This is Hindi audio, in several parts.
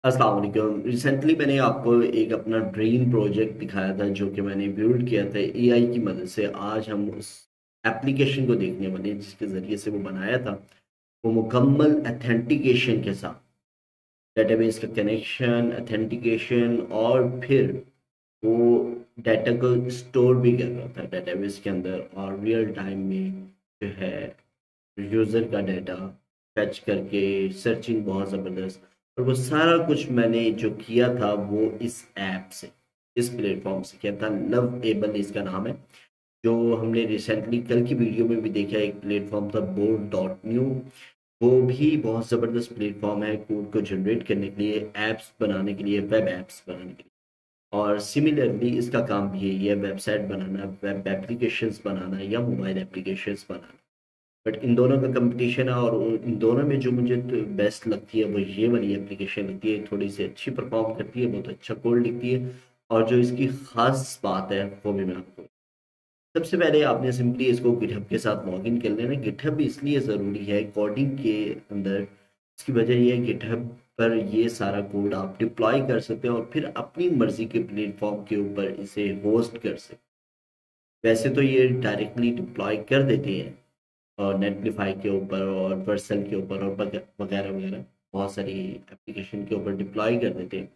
अस्सलाम वालेकुम। रिसेंटली मैंने आपको एक अपना ड्रीम प्रोजेक्ट दिखाया था जो कि मैंने बिल्ड किया था एआई की मदद से। आज हम उस एप्लीकेशन को देखने वाले हैं जिसके ज़रिए से वो बनाया था। वो मुकम्मल अथेंटिकेशन के साथ डेटाबेस का कनेक्शन, अथेंटिकेशन और फिर वो डाटा को स्टोर भी कर रहा था डेटाबेस के अंदर और रियल टाइम में जो है यूज़र का डाटा फैच करके सर्चिंग बहुत ज़बरदस्त। और वो सारा कुछ मैंने जो किया था वो इस ऐप से, इस प्लेटफॉर्म से किया था। लव एबल इसका नाम है। जो हमने रिसेंटली कल की वीडियो में भी देखा, एक प्लेटफॉर्म था बोर्ड डॉट न्यू। वो भी बहुत ज़बरदस्त प्लेटफॉर्म है कोड को जनरेट करने के लिए, ऐप्स बनाने के लिए, वेब ऐप्स बनाने के लिए। और सिमिलरली इसका काम भी यही है, वेबसाइट बनाना, वेब एप्लीकेशंस बनाना या mobile applications banana. But in दोनों का कंपटीशन है और इन दोनों में जो मुझे तो बेस्ट लगती है वो ये वाली एप्लीकेशन लगती है। थोड़ी सी अच्छी परफॉर्म करती है, बहुत अच्छा कोड लिखती है। और जो इसकी खास बात है वो भी मैं आपको, सबसे पहले आपने सिंपली इसको गिटहब के साथ लॉगिन कर लेना। गिटहब इसलिए ज़रूरी है कोडिंग के अंदर, इसकी वजह ये है गिटहब पर ये सारा कोड आप डिप्लॉय कर सकते हैं और फिर अपनी मर्जी के प्लेटफॉर्म के ऊपर इसे होस्ट कर सकते हैं। वैसे तो ये डायरेक्टली डिप्लॉय कर देते हैं और नेटलिफाई के ऊपर और वर्सल के ऊपर और वगैरह वगैरह बहुत सारी एप्लीकेशन के ऊपर डिप्लॉय कर देते हैं।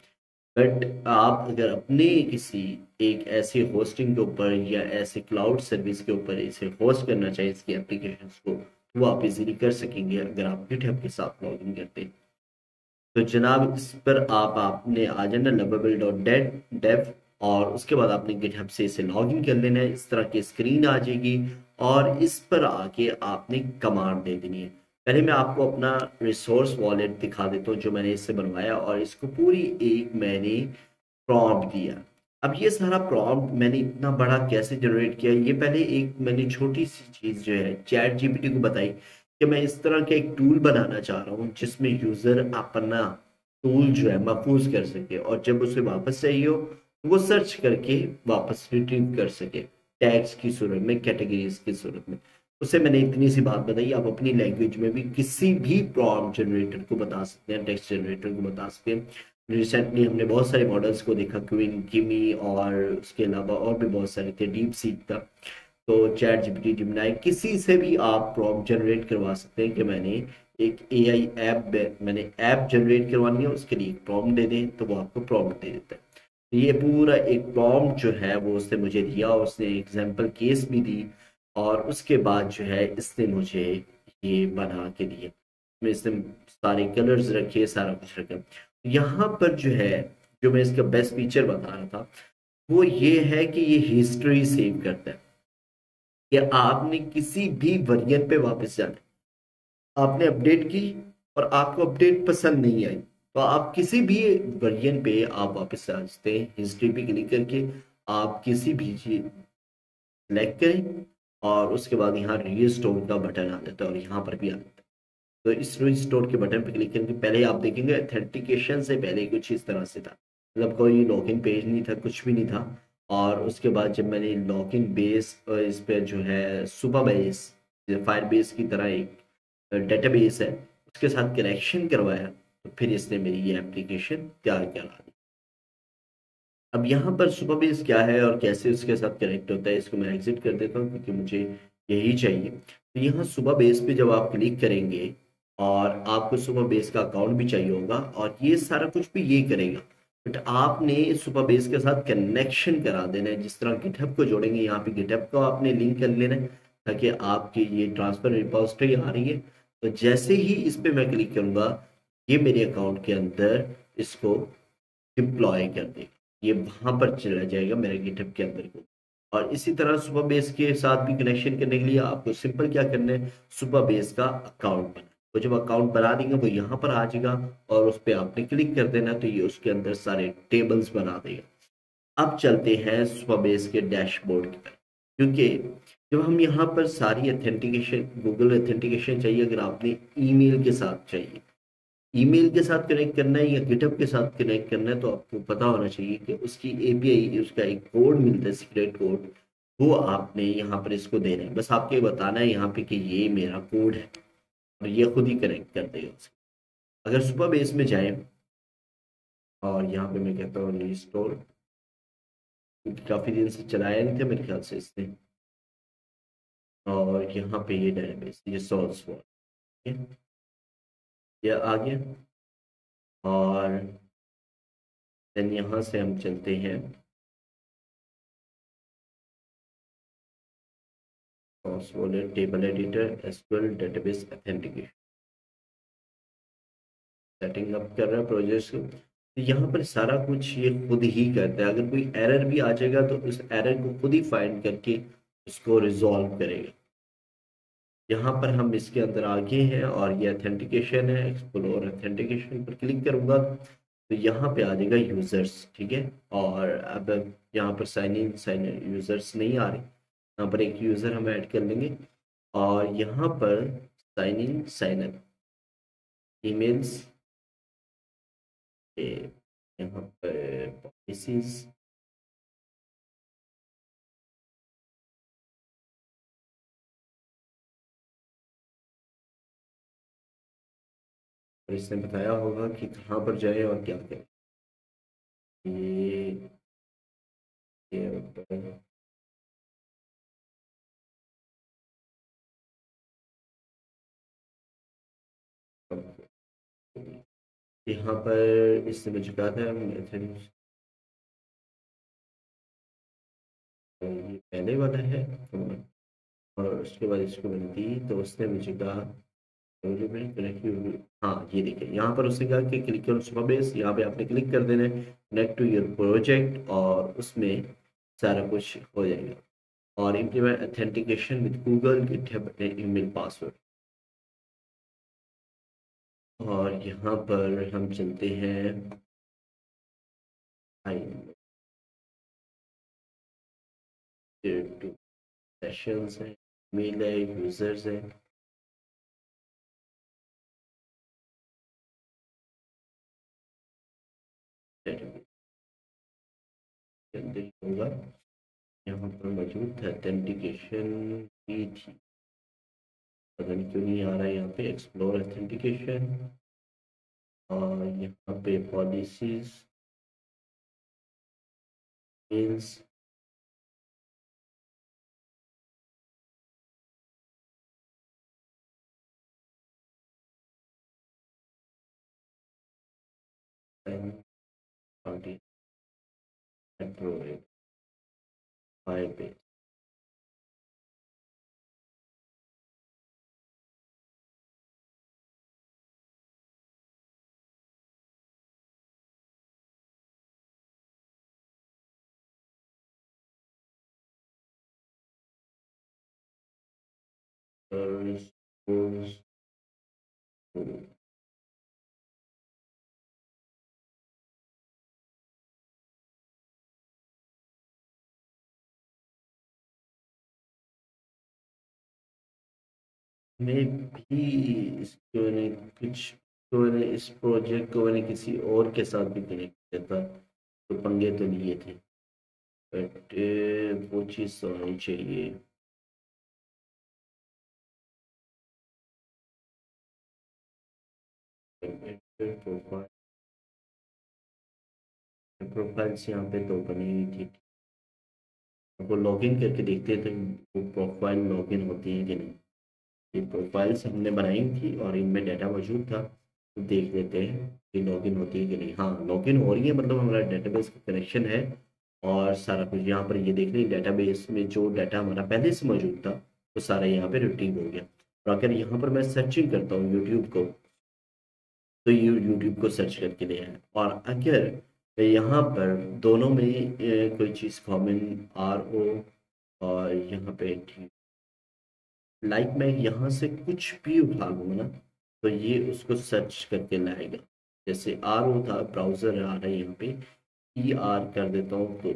बट आप अगर अपने किसी एक ऐसे होस्टिंग के ऊपर या ऐसे क्लाउड सर्विस के ऊपर इसे होस्ट करना चाहिए इसकी एप्लीकेशंस को, तो वो आप इजीली कर सकेंगे अगर आप गिटहब के साथ लॉगिन करते हैं। तो जनाब इस पर आप आपने आ जाना लवेबल डॉट डेट डेव और उसके बाद आपने गिटहब से इसे लॉगिन कर लेना है। इस तरह की स्क्रीन आ जाएगी और इस पर आके आपने कमांड दे देनी है। पहले मैं आपको अपना रिसोर्स वॉलेट दिखा देता हूँ जो मैंने इससे बनवाया और इसको पूरी एक मैंने प्रॉम्प्ट दिया। अब ये सारा प्रॉम्प्ट मैंने इतना बड़ा कैसे जनरेट किया, ये पहले एक मैंने छोटी सी चीज़ जो है चैट जीपीटी को बताई कि मैं इस तरह का एक टूल बनाना चाह रहा हूँ जिसमें यूज़र अपना टूल जो है महफूज कर सके और जब उसे वापस चाहिए हो तो वो सर्च करके वापस रिट्रीव कर सके, टैग्स की सूरत में, कैटेगरीज की सूरत में। उसे मैंने इतनी सी बात बताई। आप अपनी लैंग्वेज में भी किसी भी प्रॉम्प्ट जनरेटर को बता सकते हैं, टेक्स्ट जनरेटर को बता सकते हैं। रिसेंटली हमने बहुत सारे मॉडल्स को देखा, क्वीन, किमी और उसके अलावा और भी बहुत सारे थे, डीप सीक था। तो चैट जीपीटी, जेमिनी, किसी से भी आप प्रॉम्प्ट जनरेट करवा सकते हैं कि मैंने एक एआई ऐप, मैंने ऐप जनरेट करवानी है, उसके लिए एक प्रॉम्प्ट दे दें तो वो आपको प्रॉम्प्ट दे देता है। तो ये पूरा एक प्रॉम्प्ट जो है वो उसने मुझे दिया, उसने एग्जाम्पल केस भी दी और उसके बाद जो है इसने मुझे ये बना के दिया। मैं इसने सारे कलर्स रखे, सारा कुछ रखा। यहाँ पर जो है, जो मैं इसका बेस्ट फीचर बता रहा था वो ये है कि ये हिस्ट्री सेव करता है कि आपने किसी भी वर्जन पे वापस जाना है, आपने अपडेट की और आपको अपडेट पसंद नहीं आई तो आप किसी भी वर्जन पे आप वापस आ सकते हैं। हिस्ट्री पे क्लिक करके आप किसी भी चीज सेलेक्ट करें और उसके बाद यहाँ रीस्टोर का बटन आ जाता है और यहाँ पर भी आ जाता है। तो इस रीस्टोर के बटन पर क्लिक करके पहले आप देखेंगे अथेंटिकेशन से पहले कुछ इस तरह से था, मतलब कोई लॉगिन पेज नहीं था, कुछ भी नहीं था। और उसके बाद जब मैंने लॉगिन बेस इस पे जो है सुपर बेस, फायर बेस की तरह एक डेटाबेस है, उसके साथ कनेक्शन करवाया तो फिर इसने मेरी ये एप्लीकेशन तैयार करा दी। अब यहाँ पर सुपर बेस क्या है और कैसे उसके साथ कनेक्ट होता है, इसको मैं एग्जिट कर देता हूँ क्योंकि मुझे यही चाहिए। तो यहाँ सुपर बेस पे जब आप क्लिक करेंगे और आपको सुपर बेस का अकाउंट भी चाहिए होगा और ये सारा कुछ भी ये करेगा। बट आपने सुपर बेस के साथ कनेक्शन करा देना है, जिस तरह गिटहब को जोड़ेंगे यहाँ पे गिटहब को आपने लिंक कर लेना है ताकि आपकी ये ट्रांसफर रिपोजिटरी आ रही है। तो जैसे ही इस पे मैं क्लिक करूंगा ये मेरे अकाउंट के अंदर इसको डिप्लॉय कर देगा, ये वहां पर चला जाएगा मेरे गिटहब के अंदर को। और इसी तरह सुपर बेस के साथ भी कनेक्शन करने के लिए आपको सिंपल क्या करना है, सुपर बेस का अकाउंट बना, वो जब अकाउंट बना देंगे वो यहाँ पर आ जाएगा और उस पर आपने क्लिक कर देना तो ये उसके अंदर सारे टेबल्स बना देगा। अब चलते हैं सुपर बेस के डैशबोर्ड की तरफ, क्योंकि जब हम यहाँ पर सारी अथेंटिकेशन, गूगल अथेंटिकेशन चाहिए, अगर आपने ईमेल के साथ चाहिए, ईमेल के साथ कनेक्ट करना है या गिटहब के साथ कनेक्ट करना है, तो आपको पता होना चाहिए कि उसकी एपीआई, उसका एक कोड मिलता है, सीक्रेट कोड, वो आपने यहाँ पर इसको देना है। बस आपको ये बताना है यहाँ पे कि ये मेरा कोड है और ये खुद ही कनेक्ट कर देगा उसे। अगर सुपर बेस में जाए और यहाँ पे मैं कहता हूँ रिस्टोर, क्योंकि काफ़ी दिन से चलाया नहीं था मेरे ख्याल से इसने। और यहाँ पे ये डेटाबेस, ये सोर्स फॉर, ठीक है, ये आ गया। और देन यहाँ से हम चलते हैं source for table editor, SQL database authentication, setting up कर रहा है प्रोजेक्ट को। तो यहाँ पर सारा कुछ ये खुद ही करता है। अगर कोई एरर भी आ जाएगा तो उस एरर को खुद ही फाइंड करके उसको रिजॉल्व करेगा। यहाँ पर हम इसके अंदर आगे हैं और ये ऑथेंटिकेशन है, एक्सप्लोर ऑथेंटिकेशन पर क्लिक करूंगा तो यहाँ पे आ जाएगा यूजर्स, ठीक है। और अब यहाँ पर साइन इन यूजर्स नहीं आ रहे, यहाँ पर एक यूजर हम ऐड कर लेंगे। और यहाँ पर sign in sign up emails, यहाँ पर पॉलिसीज, और इसने बताया होगा कि कहाँ पर जाए और क्या करें। ये ऊपर यहाँ पर इसने मुझे कहा था मेथड, ये पहले वाला है। और उसके बाद इसको मैंने दी तो उसने मुझे कहा कनेक्ट, हाँ ये देखिए यहाँ पर उसने कहा कि क्लिक करो सुपर बेस, यहाँ पे आपने क्लिक कर देना है कनेक्ट टू योर प्रोजेक्ट, और उसमें सारा कुछ हो जाएगा। और implement authentication with Google GitHub email password. और यहाँ पर हम चलते हैं टू सेशंस है, मेल है, यूजर्स है, होगा यहाँ पर मौजूद है ऑथेंटिकेशन की थी, पता नहीं क्यों नहीं आ रहा है यहाँ पे एक्सप्लोर ऑथेंटिकेशन। और यहाँ पे पॉलिसीज, मेल्स, पार्टी अप्रूव पे। मैं भी इसको मैंने कुछ, तो मैंने इस प्रोजेक्ट को मैंने किसी और के साथ भी कनेक्ट किया था, तो पंगे तो लिए थे, बट वो चीज़ तो आनी चाहिए। प्रोफाइल, प्रोफाइल्स यहाँ पे तो बनी हुई थी, वो लॉगिन करके देखते थे वो प्रोफाइल लॉगिन होती है कि नहीं। ये प्रोफाइल्स हमने बनाई थी और इनमें डाटा मौजूद था, तो देख लेते हैं कि लॉगिन होती है कि नहीं। हाँ लॉगिन हो रही है, मतलब हमारा डेटाबेस का कनेक्शन है और सारा कुछ यहाँ पर ये देख लें, डेटाबेस में जो डाटा हमारा पहले से मौजूद था वो सारा यहाँ पे रिट्रीव हो गया। और अगर यहाँ पर मैं सर्चिंग करता हूँ यूट्यूब को, तो ये यूट्यूब को सर्च करके ले आए। और अगर मैं यहाँ पर दोनों में कोई चीज़ कॉमन आर ओ, और यहाँ पे लाइक मैं यहाँ से कुछ भी उठा लूँगा ना, तो ये उसको सर्च करके लाएगा। जैसे आर ओ था, ब्राउज़र आ रहा है यहाँ पे, ई आर कर देता हूँ तो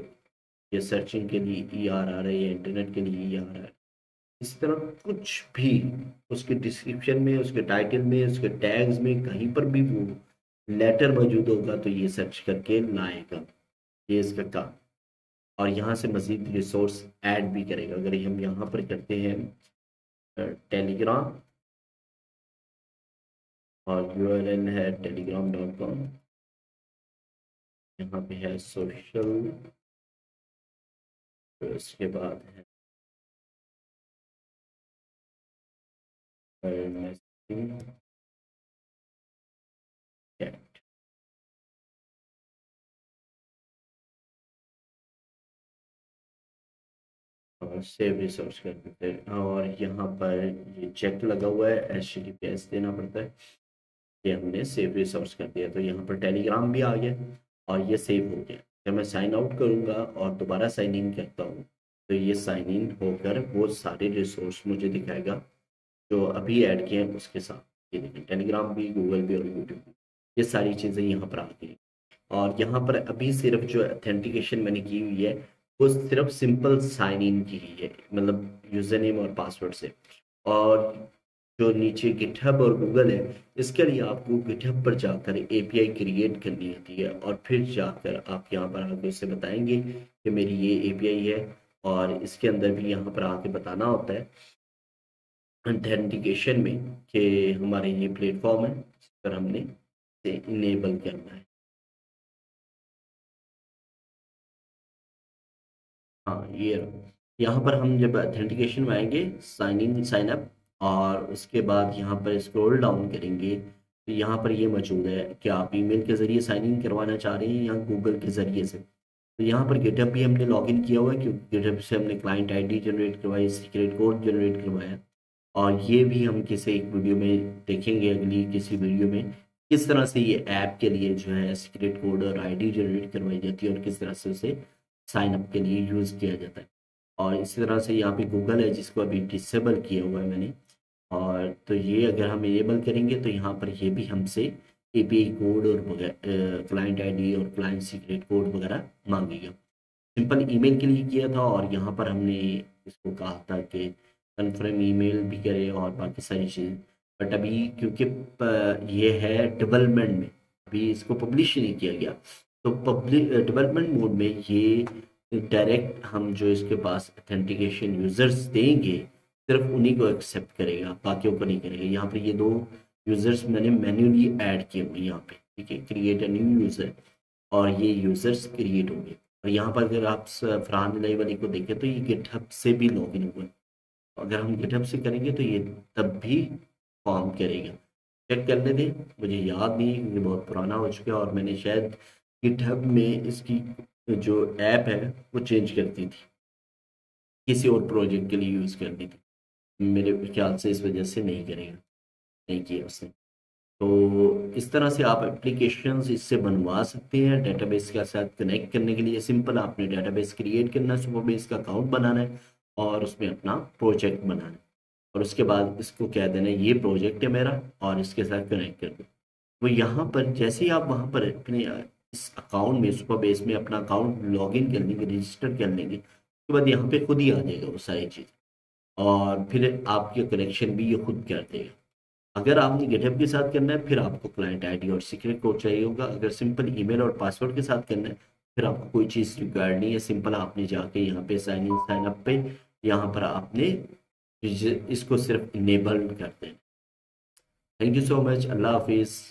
ये सर्चिंग के लिए ई आर आ रहा है, या इंटरनेट के लिए ई आर आ रहा है। इस तरह कुछ भी उसके डिस्क्रिप्शन में, उसके टाइटल में, उसके टैग्स में कहीं पर भी वो लेटर मौजूद होगा तो ये सर्च करके लाएगा, ये इसका काम। और यहाँ से मज़ीद रिसोर्स ऐड भी करेगा। अगर हम यहाँ पर करते हैं टेलीग्राम, और यूआरएल है telegram.com, यहाँ पे है सोशल, उसके बाद है मैसेजिंग, चैट, और सेव रिसोर्स कर देते हैं। और यहाँ पर ये चेक लगा हुआ है, HTTPS देना पड़ता है। ये हमने सेव रिसोर्स कर दिया, तो यहाँ पर टेलीग्राम भी आ गया और ये सेव हो गया। जब मैं साइन आउट करूँगा और दोबारा साइन इन करता हूँ, तो ये साइन इन होकर वो सारे रिसोर्स मुझे दिखाएगा जो अभी ऐड किए हैं उसके साथ। ये देखिए, टेलीग्राम भी, गूगल भी और यूट्यूब भी, ये सारी चीज़ें यहाँ पर आ गई। और यहाँ पर अभी सिर्फ जो अथेंटिकेशन मैंने की हुई है वो सिर्फ सिंपल साइन इन की ही है, मतलब यूज़र नेम और पासवर्ड से। और जो नीचे गिटहब और गूगल है, इसके लिए आपको गिटहब पर जाकर एपीआई क्रिएट करनी होती है और फिर जाकर आप यहाँ पर आके उसे बताएंगे कि मेरी ये एपीआई है। और इसके अंदर भी यहाँ पर आके बताना होता है ऑथेंटिकेशन में कि हमारे ये प्लेटफॉर्म है जिस पर हमने इसे इनेबल करना है। हाँ, ये रहा। यहाँ पर हम जब ऑथेंटिकेशन में आएंगे, साइन इन साइन अप, और उसके बाद यहाँ पर स्क्रॉल डाउन करेंगे तो यहाँ पर ये मौजूद है कि आप ईमेल के ज़रिए साइन इन करवाना चाह रहे हैं या गूगल के ज़रिए से। तो यहाँ पर गिटहब भी हमने लॉगिन किया हुआ है, क्योंकि गिटहब से हमने क्लाइंट आईडी जनरेट करवाई, सीक्रेट कोड जनरेट करवाया। और ये भी हम किसी एक वीडियो में देखेंगे, अगली किसी वीडियो में, किस तरह से ये ऐप के लिए जो है सीक्रेट कोड और आईडी जनरेट करवाई जाती है और किस तरह से उसे साइन अप के लिए यूज़ किया जाता है। और इसी तरह से यहाँ पे गूगल है जिसको अभी डिसेबल किया हुआ है मैंने। और तो ये अगर हम इनेबल करेंगे तो यहाँ पर ये भी हमसे एपीआई कोड और क्लाइंट आईडी और क्लाइंट सीक्रेट कोड वगैरह मांगेगा। सिंपल ईमेल के लिए किया था और यहाँ पर हमने इसको कहा था कि कन्फर्म ईमेल भी करें और बाकी सारी चीज़ें। बट अभी क्योंकि ये है डेवलपमेंट में, अभी इसको पब्लिश नहीं किया गया, तो पब्लिक डेवलपमेंट मोड में ये डायरेक्ट हम जो इसके पास अथेंटिकेशन यूज़र्स देंगे सिर्फ उन्हीं को एक्सेप्ट करेगा, बाकियों को नहीं करेगा। यहाँ पर ये 2 यूज़र्स मैंने मैन्युअली ऐड किए हुए यहाँ पे, ठीक है, क्रिएट अ न्यू यूज़र, और ये यूज़र्स क्रिएट होंगे। और यहाँ पर अगर आप फरहान इलाही वाली को देखें तो ये गिटहब से भी लॉगिन हुआ है। अगर हम गिटहब से करेंगे तो ये तब भी फॉर्म करेगा। चेक करने दें, मुझे याद नहीं है क्योंकि बहुत पुराना हो चुका है और मैंने शायद गिटहब में इसकी जो ऐप है वो चेंज कर दी थी, किसी और प्रोजेक्ट के लिए यूज़ कर दी थी। मेरे ख्याल से इस वजह से नहीं करेगा, नहीं किया उसने। तो इस तरह से आप एप्लीकेशंस इससे बनवा सकते हैं डेटाबेस के साथ कनेक्ट करने के लिए। सिंपल आपने डेटाबेस क्रिएट करना है, सुपरबेस का अकाउंट बनाना है और उसमें अपना प्रोजेक्ट बनाना है, और उसके बाद इसको कह देना है ये प्रोजेक्ट है मेरा और इसके साथ कनेक्ट कर दो। वो यहाँ पर जैसे ही आप वहाँ पर अपने इस अकाउंट में, सुपरबेस में अपना अकाउंट लॉगिन कर लेंगे, रजिस्टर कर लेंगे, उसके बाद यहाँ पे खुद ही आ जाएगा वो सारी चीज़, और फिर आपके कनेक्शन भी ये खुद कर देगा। अगर आपने गिटहब के साथ करना है फिर आपको क्लाइंट आईडी और सीक्रेट कोड चाहिए होगा। अगर सिंपल ईमेल और पासवर्ड के साथ करना है फिर आपको कोई चीज़ रिक्वायर्ड नहीं है। सिंपल आपने जाके यहाँ पे साइन इन साइन अप पे यहाँ पर आपने इसको सिर्फ इनेबल कर देना। थैंक यू सो मच, अल्लाह हाफिज़।